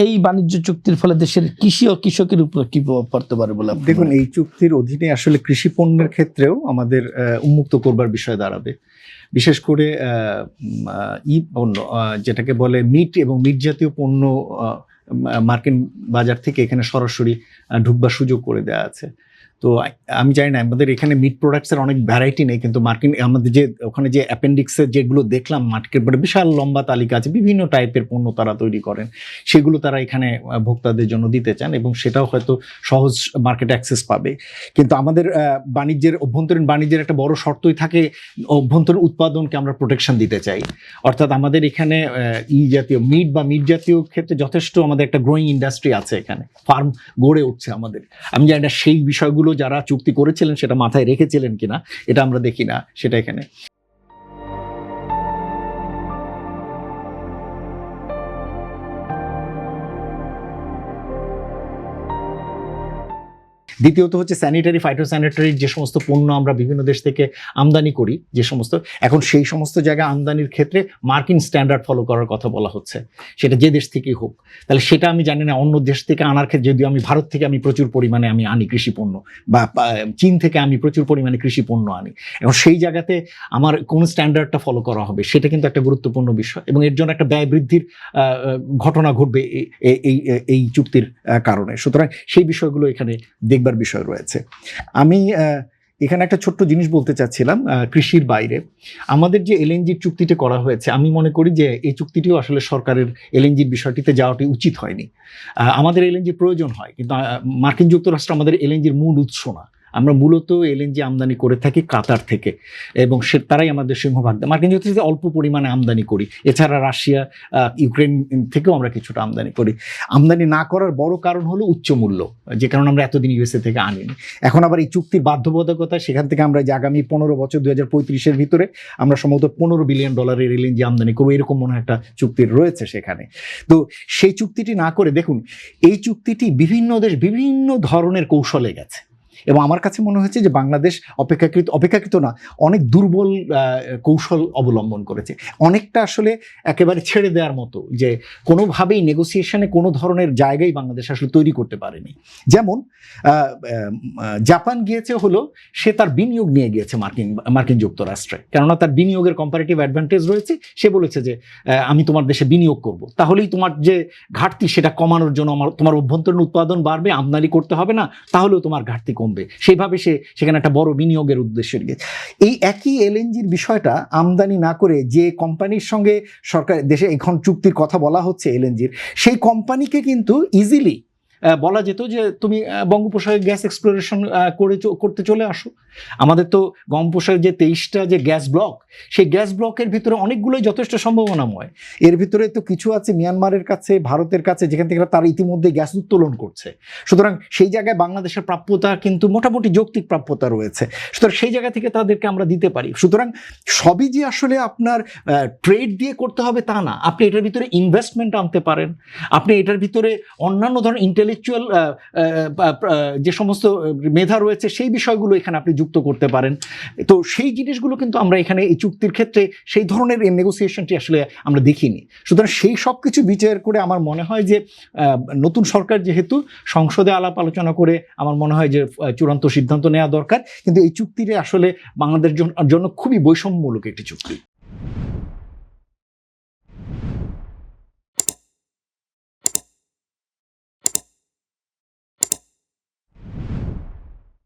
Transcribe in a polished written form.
এই বাণিজ্য চুক্তির ফলে দেশের কৃষি ও কৃষকের উপর কি প্রভাব পড়তে পারে বলে দেখুন, এই চুক্তির অধীনে আসলে কৃষি পণ্যের ক্ষেত্রেও আমাদের উন্মুক্ত করবার বিষয় দাঁড়াবে। বিশেষ করে পণ্য যেটাকে বলে মিট এবং মিট জাতীয় পণ্য মার্কিন বাজার থেকে এখানে সরাসরি ঢুকবার সুযোগ করে দেওয়া আছে। তো আমি জানি না, আমাদের এখানে মিট প্রোডাক্টসের অনেক ভ্যারাইটি নেই, কিন্তু মার্কিন আমাদের যে ওখানে যে অ্যাপেন্ডিক্সের যেগুলো দেখলাম মার্কেট পরে বিশাল লম্বা তালিকা আছে, বিভিন্ন টাইপের পণ্য তারা তৈরি করেন, সেগুলো তারা এখানে ভোক্তাদের জন্য দিতে চান এবং সেটাও হয়তো সহজ মার্কেট অ্যাক্সেস পাবে। কিন্তু আমাদের অভ্যন্তরীণ বাণিজ্যের একটা বড় শর্তই থাকে অভ্যন্তরীণ উৎপাদনকে আমরা প্রোটেকশন দিতে চাই। অর্থাৎ আমাদের এখানে জাতীয় মিট বা মিট জাতীয় ক্ষেত্রে যথেষ্ট আমাদের একটা গ্রোয়িং ইন্ডাস্ট্রি আছে, এখানে ফার্ম গড়ে উঠছে আমাদের। আমি জানি না সেই বিষয়গুলো যারা চুক্তি করেছিলেন সেটা মাথায় রেখেছিলেন কিনা, এটা আমরা দেখি না সেটা এখানে। দ্বিতীয়ত হচ্ছে স্যানিটারি ফাইটোস্যানিটারি যে সমস্ত পণ্য আমরা বিভিন্ন দেশ থেকে আমদানি করি, যে সমস্ত এখন সেই সমস্ত জায়গায় আমদানির ক্ষেত্রে মার্কিন স্ট্যান্ডার্ড ফলো করার কথা বলা হচ্ছে, সেটা যে দেশ থেকেই হোক। তাহলে সেটা আমি জানি না অন্য দেশ থেকে আনার ক্ষেত্রে, যদিও আমি ভারত থেকে আমি প্রচুর পরিমাণে আমি আনি কৃষি পণ্য, বা চীন থেকে আমি প্রচুর পরিমাণে কৃষি পণ্য আনি, এবং সেই জায়গাতে আমার কোন স্ট্যান্ডার্ডটা ফলো করা হবে সেটা কিন্তু একটা গুরুত্বপূর্ণ বিষয়, এবং এর জন্য একটা ব্যয় বৃদ্ধির ঘটনা ঘটবে এই চুক্তির কারণে। সুতরাং সেই বিষয়গুলো এখানে দেখবার বিষয় রয়েছে। আমি এখানে একটা ছোট্ট জিনিস বলতে চাচ্ছিলাম, কৃষির বাইরে আমাদের যে এলএনজির চুক্তিটি করা হয়েছে, আমি মনে করি যে এই চুক্তিটিও আসলে সরকারের এলএনজির বিষয়টিতে যাওয়াটি উচিত হয়নি। আমাদের এলএনজির প্রয়োজন হয়, কিন্তু মার্কিন যুক্তরাষ্ট্র আমাদের এলএনজির মূল উৎস না। আমরা মূলত এলএনজি আমদানি করে থাকি কাতার থেকে, এবং তারাই আমাদের সিংহভাগ দেয়। মার্কিন যুক্তরাষ্ট্রে অল্প পরিমাণে আমদানি করি, এছাড়া রাশিয়া ইউক্রেন থেকেও আমরা কিছুটা আমদানি করি। আমদানি না করার বড় কারণ হলো উচ্চ মূল্য, যে কারণে আমরা এতদিন ইউএসএ থেকে আনিনি। এখন আবার এই চুক্তির বাধ্যবাধকতা, সেখান থেকে আমরা যে আগামী 15 বছর 2035-এর ভিতরে আমরা সম্ভবত $15 বিলিয়ন এলএনজি আমদানি করবো, এরকম মনে একটা চুক্তি রয়েছে সেখানে। তো সেই চুক্তিটি না করে দেখুন, এই চুক্তিটি বিভিন্ন দেশ বিভিন্ন ধরনের কৌশলে গেছে, এবং আমার কাছে মনে হয়েছে যে বাংলাদেশ অপেক্ষাকৃত না, অনেক দুর্বল কৌশল অবলম্বন করেছে। অনেকটা আসলে একেবারে ছেড়ে দেওয়ার মতো, যে কোনোভাবেই নেগোসিয়েশনে কোনো ধরনের জায়গায় বাংলাদেশ আসলে তৈরি করতে পারেনি। যেমন জাপান গিয়েছে হলো, সে তার বিনিয়োগ নিয়ে গিয়েছে মার্কিন যুক্তরাষ্ট্রে, কেননা তার বিনিয়োগের কম্পারেটিভ অ্যাডভান্টেজ রয়েছে। সে বলেছে যে আমি তোমার দেশে বিনিয়োগ করব, তাহলেই তোমার যে ঘাটতি সেটা কমানোর জন্য তোমার অভ্যন্তরীণ উৎপাদন বাড়বে, আমদানি করতে হবে না, তাহলেও তোমার ঘাটতি কমবে। সেইভাবে সেখানে একটা বড় বিনিয়োগের উদ্দেশ্যে গিয়েছে। এই একই এলএনজির বিষয়টা আমদানি না করে যে কোম্পানির সঙ্গে সরকার দেশে এখন চুক্তির কথা বলা হচ্ছে এলএনজির, সেই কোম্পানিকে কিন্তু ইজিলি বলা যেত যে তুমি বঙ্গোপসাগরে গ্যাস এক্সপ্লোরেশন করতে চলে আসো। আমাদের তো বঙ্গোপসাগরে যে 23টা যে গ্যাস ব্লক, সেই গ্যাস ব্লকের ভিতরে অনেকগুলোই যথেষ্ট সম্ভাবনাময়। এর ভিতরে তো কিছু আছে মিয়ানমারের কাছে, ভারতের কাছে, যেখান থেকে তারা ইতিমধ্যে গ্যাস উত্তোলন করছে। সুতরাং সেই জায়গায় বাংলাদেশের প্রাপ্যতা কিন্তু মোটামুটি যৌক্তিক প্রাপ্যতা রয়েছে, সুতরাং সেই জায়গা থেকে তাদেরকে আমরা দিতে পারি। সুতরাং সবই যে আসলে আপনার ট্রেড দিয়ে করতে হবে তা না, আপনি এটার ভিতরে ইনভেস্টমেন্ট আনতে পারেন, আপনি এটার ভিতরে অন্যান্য ধরনের ইন্টেলেকচুয়াল যে সমস্ত মেধা রয়েছে সেই বিষয়গুলো এখানে আপনি যুক্ত করতে পারেন। তো সেই জিনিসগুলো কিন্তু আমরা এখানে এই চুক্তির ক্ষেত্রে সেই ধরনের নেগোসিয়েশনটি আসলে আমরা দেখিনি। সুতরাং সেই সব কিছু বিচার করে আমার মনে হয় যে নতুন সরকার যেহেতু সংসদে আলাপ আলোচনা করে আমার মনে হয় যে চূড়ান্ত সিদ্ধান্ত নেওয়া দরকার, কিন্তু এই চুক্তিটা আসলে বাংলাদেশের জন্য খুবই বৈষম্যমূলক একটি চুক্তি।